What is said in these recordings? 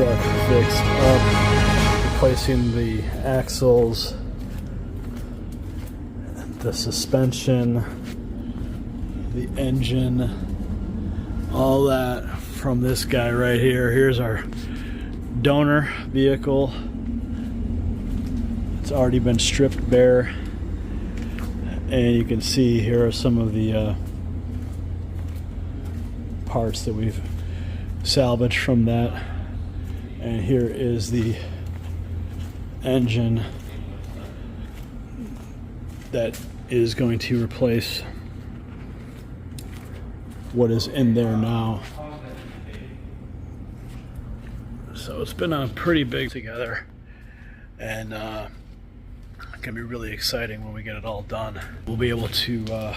truck fixed up, replacing the axles, the suspension, the engine, all that from this guy right here. Here's our donor vehicle. It's already been stripped bare, and you can see here are some of the parts that we've salvaged from that. And here is the engine that is going to replace what is in there now. So it's been a pretty big together, and it's gonna be really exciting when we get it all done. We'll be able to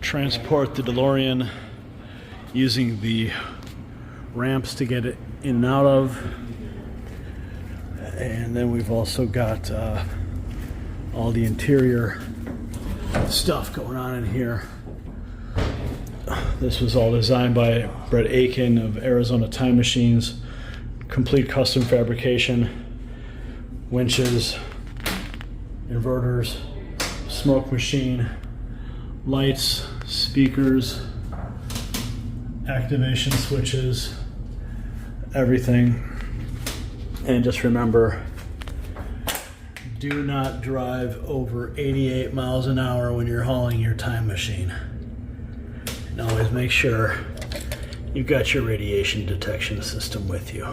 transport the DeLorean using the ramps to get it in and out of, and then we've also got all the interior stuff going on in here. This was all designed by Brett Aiken of Arizona Time Machines. Complete custom fabrication, winches, inverters, smoke machine, lights, speakers, activation switches, everything. And just remember, do not drive over 88 miles an hour when you're hauling your time machine. And always make sure you've got your radiation detection system with you.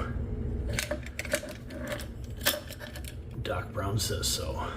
Doc Brown says so.